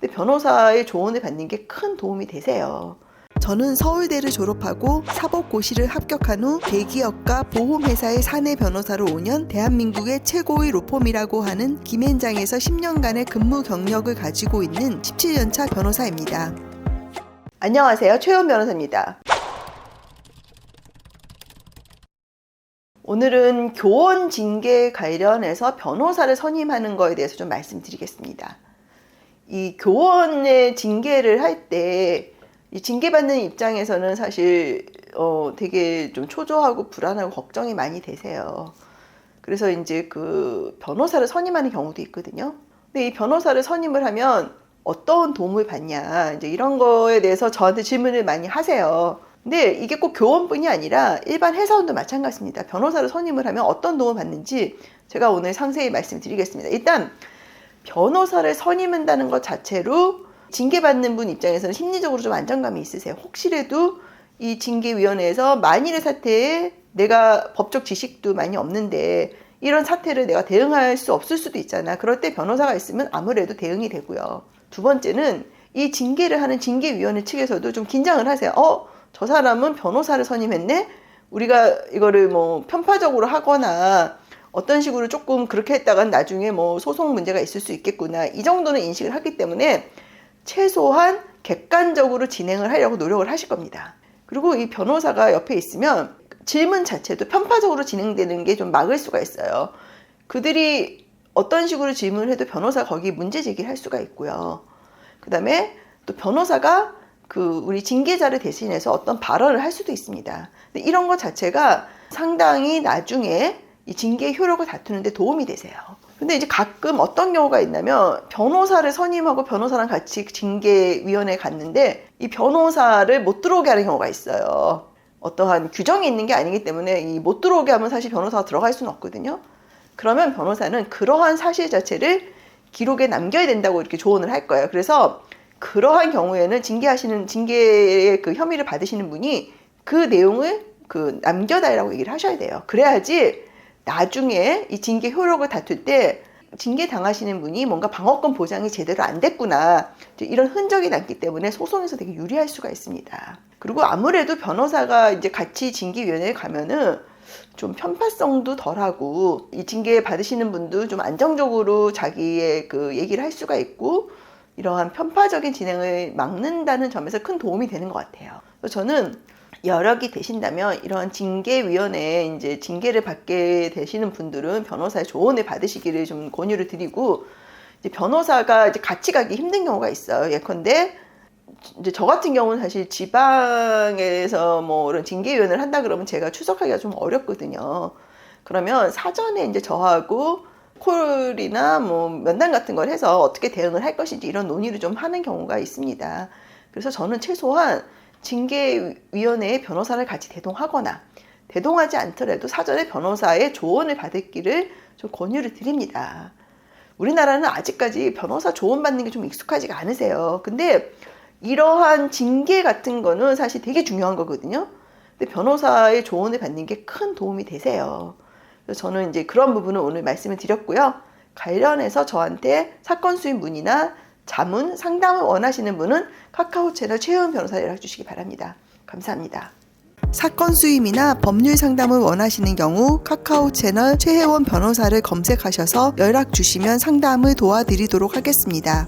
근데 변호사의 조언을 받는 게 큰 도움이 되세요. 저는 서울대를 졸업하고 사법고시를 합격한 후 대기업과 보험회사의 사내 변호사로 5년, 대한민국의 최고의 로펌이라고 하는 김앤장에서 10년간의 근무 경력을 가지고 있는 17년차 변호사입니다. 안녕하세요. 최은 변호사입니다. 오늘은 교원 징계 관련해서 변호사를 선임하는 거에 대해서 좀 말씀드리겠습니다. 이 교원의 징계를 할 때 이 징계받는 입장에서는 사실 되게 좀 초조하고 불안하고 걱정이 많이 되세요. 그래서 이제 그 변호사를 선임하는 경우도 있거든요. 근데 이 변호사를 선임을 하면 어떤 도움을 받냐, 이제 이런 거에 대해서 저한테 질문을 많이 하세요. 근데 이게 꼭 교원뿐이 아니라 일반 회사원도 마찬가지입니다. 변호사를 선임을 하면 어떤 도움을 받는지 제가 오늘 상세히 말씀드리겠습니다. 일단 변호사를 선임한다는 것 자체로 징계받는 분 입장에서는 심리적으로 좀 안정감이 있으세요. 혹시라도 이 징계위원회에서 만일의 사태에 내가 법적 지식도 많이 없는데 이런 사태를 내가 대응할 수 없을 수도 있잖아. 그럴 때 변호사가 있으면 아무래도 대응이 되고요. 두 번째는 이 징계를 하는 징계위원회 측에서도 좀 긴장을 하세요. 저 사람은 변호사를 선임했네? 우리가 이거를 뭐 편파적으로 하거나 어떤 식으로 조금 그렇게 했다간 나중에 뭐 소송 문제가 있을 수 있겠구나. 이 정도는 인식을 하기 때문에 최소한 객관적으로 진행을 하려고 노력을 하실 겁니다. 그리고 이 변호사가 옆에 있으면 질문 자체도 편파적으로 진행되는 게 좀 막을 수가 있어요. 그들이 어떤 식으로 질문을 해도 변호사가 거기 문제 제기를 할 수가 있고요. 그 다음에 또 변호사가 우리 징계자를 대신해서 어떤 발언을 할 수도 있습니다. 근데 이런 것 자체가 상당히 나중에 이 징계의 효력을 다투는 데 도움이 되세요. 근데 이제 가끔 어떤 경우가 있냐면 변호사를 선임하고 변호사랑 같이 징계위원회에 갔는데 이 변호사를 못 들어오게 하는 경우가 있어요. 어떠한 규정이 있는 게 아니기 때문에 이 못 들어오게 하면 사실 변호사가 들어갈 수는 없거든요. 그러면 변호사는 그러한 사실 자체를 기록에 남겨야 된다고 이렇게 조언을 할 거예요. 그래서 그러한 경우에는 징계의 그 혐의를 받으시는 분이 그 내용을 남겨달라고 얘기를 하셔야 돼요. 그래야지 나중에 이 징계 효력을 다툴 때 징계 당하시는 분이 뭔가 방어권 보장이 제대로 안 됐구나, 이런 흔적이 남기 때문에 소송에서 되게 유리할 수가 있습니다. 그리고 아무래도 변호사가 이제 같이 징계위원회에 가면은 좀 편파성도 덜하고 이 징계 받으시는 분도 좀 안정적으로 자기의 그 얘기를 할 수가 있고 이러한 편파적인 진행을 막는다는 점에서 큰 도움이 되는 것 같아요. 그래서 저는 여력이 되신다면 이런 징계위원회에 이제 징계를 받게 되시는 분들은 변호사의 조언을 받으시기를 좀 권유를 드리고, 이제 변호사가 이제 같이 가기 힘든 경우가 있어요. 예컨대 이제 저 같은 경우는 사실 지방에서 뭐 이런 징계위원회를 한다 그러면 제가 출석하기가 좀 어렵거든요. 그러면 사전에 이제 저하고 콜이나 뭐 면담 같은 걸 해서 어떻게 대응을 할 것인지 이런 논의를 좀 하는 경우가 있습니다. 그래서 저는 최소한 징계위원회에 변호사를 같이 대동하거나 대동하지 않더라도 사전에 변호사의 조언을 받기를 좀 권유를 드립니다. 우리나라는 아직까지 변호사 조언 받는 게 좀 익숙하지가 않으세요. 근데 이러한 징계 같은 거는 사실 되게 중요한 거거든요. 근데 변호사의 조언을 받는 게 큰 도움이 되세요. 그래서 저는 이제 그런 부분을 오늘 말씀을 드렸고요. 관련해서 저한테 사건 수임 문의나 자문, 상담을 원하시는 분은 카카오 채널 최은 변호사에 연락 주시기 바랍니다. 감사합니다. 사건 수임이나 법률 상담을 원하시는 경우 카카오 채널 최혜원 변호사를 검색하셔서 연락 주시면 상담을 도와드리도록 하겠습니다.